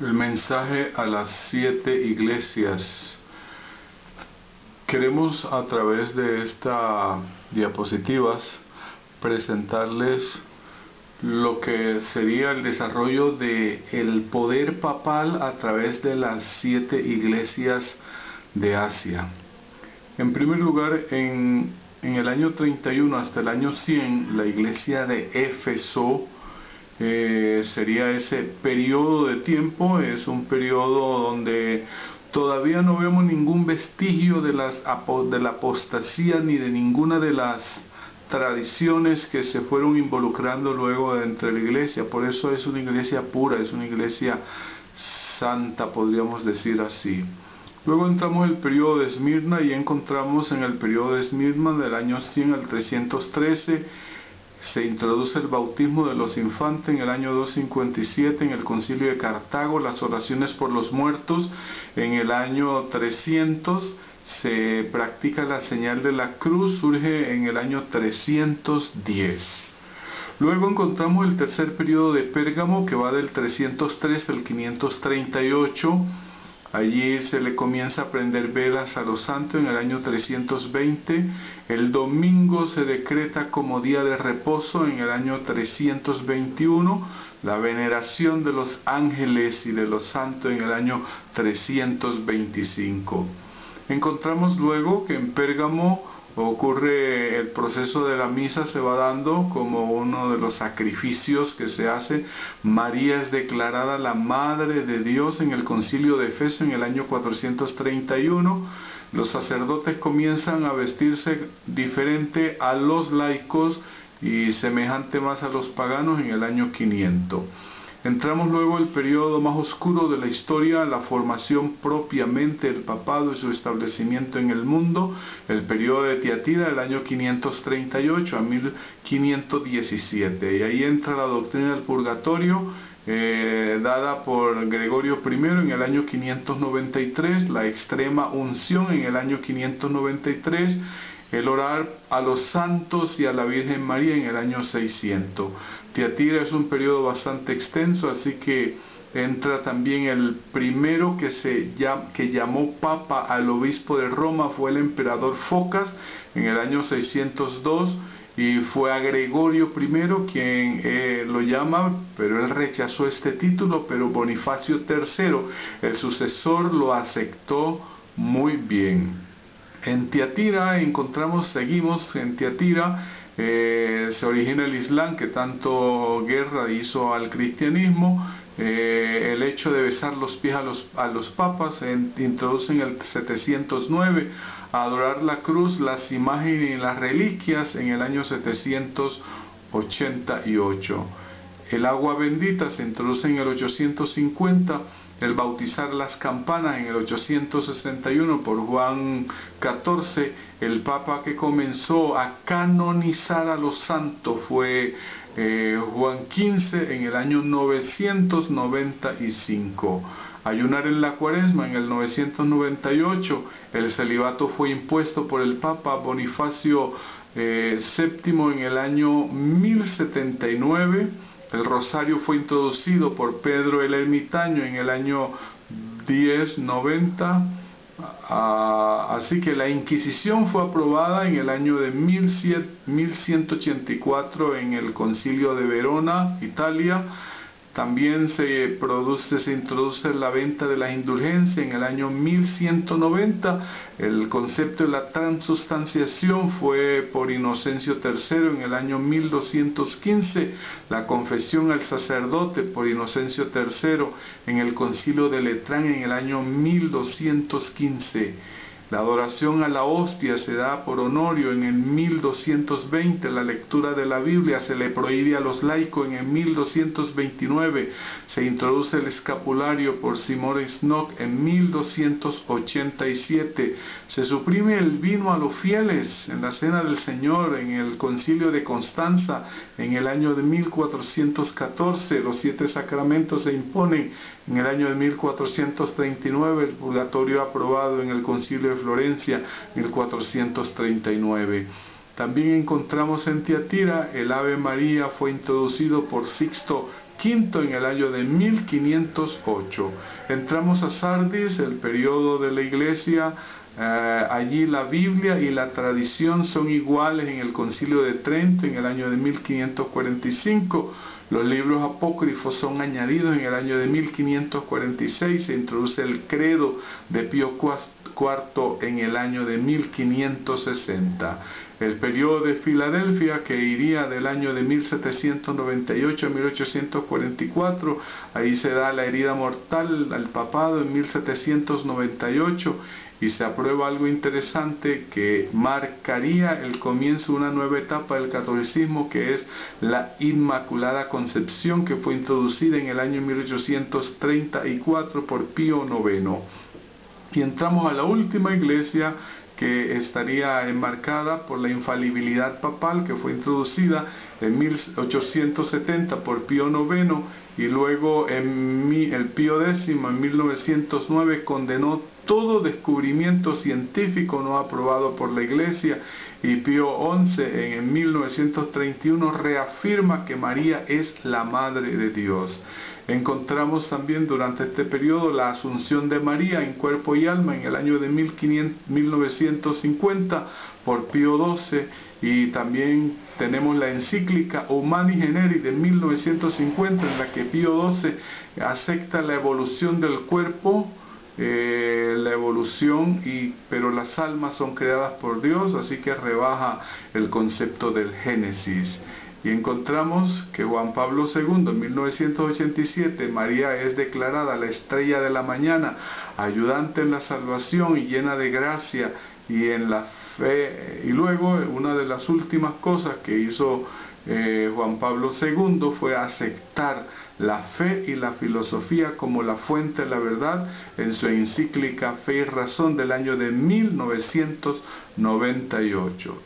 El mensaje a las 7 iglesias. Queremos a través de estas diapositivas presentarles lo que sería el desarrollo del poder papal a través de las 7 iglesias de Asia. En primer lugar, en el año 31 hasta el año 100, la iglesia de Éfeso sería ese periodo de tiempo. Es un periodo donde todavía no vemos ningún vestigio de la apostasía ni de ninguna de las tradiciones que se fueron involucrando luego entre la iglesia. Por eso es una iglesia pura, es una iglesia santa, podríamos decir así. Luego entramos en el periodo de Esmirna y encontramos en el periodo de Esmirna del año 100 al 313 se introduce el bautismo de los infantes. En el año 257 en el concilio de Cartago las oraciones por los muertos. En el año 300 se practica la señal de la cruz, surge en el año 310. Luego encontramos el tercer periodo de Pérgamo, que va del 303 al 538. Allí se le comienza a prender velas a los santos. En el año 320 el domingo se decreta como día de reposo. En el año 321 la veneración de los ángeles y de los santos en el año 325. Encontramos luego que en Pérgamo ocurre el proceso de la misa, se va dando como uno de los sacrificios que se hace. María es declarada la Madre de Dios en el concilio de Efeso en el año 431. Los sacerdotes comienzan a vestirse diferente a los laicos y semejante más a los paganos en el año 500. Entramos luego al periodo más oscuro de la historia, la formación propiamente del papado y su establecimiento en el mundo, el periodo de Tiatira del año 538 a 1517. Y ahí entra la doctrina del purgatorio, dada por Gregorio I en el año 593, la extrema unción en el año 593, el orar a los santos y a la Virgen María en el año 600. Tiatira es un periodo bastante extenso, así que entra también el primero que llamó papa al obispo de Roma, fue el emperador Focas en el año 602, y fue a Gregorio I quien lo llama, pero él rechazó este título, pero Bonifacio III, el sucesor, lo aceptó muy bien. En Tiatira seguimos en Tiatira, se origina el Islam, que tanto guerra hizo al cristianismo. El hecho de besar los pies a los papas se introduce en el 709, a adorar la cruz, las imágenes y las reliquias en el año 788. El agua bendita se introduce en el 850, el bautizar las campanas en el 861 por Juan XIV. El papa que comenzó a canonizar a los santos fue Juan XV en el año 995. Ayunar en la cuaresma en el 998. El celibato fue impuesto por el papa Bonifacio VII en el año 1079. El rosario fue introducido por Pedro el Ermitaño en el año 1090. Así que la Inquisición fue aprobada en el año de 1184 en el Concilio de Verona, Italia. También se introduce la venta de la indulgencia en el año 1190. El concepto de la transustanciación fue por Inocencio III en el año 1215. La confesión al sacerdote por Inocencio III en el concilio de Letrán en el año 1215. La adoración a la hostia se da por Honorio en el 1220. La lectura de la Biblia se le prohíbe a los laicos en el 1229. Se introduce el escapulario por Simón Snock en 1287. Se suprime el vino a los fieles en la Cena del Señor en el Concilio de Constanza en el año de 1414. Los 7 sacramentos se imponen en el año de 1439. El purgatorio aprobado en el Concilio de Florencia en 1439. También encontramos en Tiatira el Ave María fue introducido por Sixto quinto en el año de 1508. Entramos a Sardis, el periodo de la iglesia. Allí la Biblia y la tradición son iguales en el Concilio de Trento en el año de 1545. Los libros apócrifos son añadidos en el año de 1546. Se introduce el credo de Pío IV en el año de 1560. El periodo de Filadelfia, que iría del año de 1798 a 1844, ahí se da la herida mortal al papado en 1798, y se aprueba algo interesante que marcaría el comienzo de una nueva etapa del catolicismo, que es la Inmaculada Concepción, que fue introducida en el año 1834 por Pío IX. Y entramos a la última iglesia, que estaría enmarcada por la infalibilidad papal, que fue introducida en 1870 por Pío IX, y luego el Pío X en 1909 condenó todo descubrimiento científico no aprobado por la Iglesia, y Pío XI en 1931 reafirma que María es la Madre de Dios. Encontramos también durante este periodo la Asunción de María en cuerpo y alma en el año de 1950 por Pío XII, y también tenemos la encíclica Humani Generis de 1950, en la que Pío XII acepta la evolución del cuerpo, pero las almas son creadas por Dios, así que rebaja el concepto del Génesis. Y encontramos que Juan Pablo II en 1987, María es declarada la estrella de la mañana, ayudante en la salvación y llena de gracia y en la fe. Y luego una de las últimas cosas que hizo Juan Pablo II fue aceptar la fe y la filosofía como la fuente de la verdad en su encíclica Fe y Razón del año de 1998.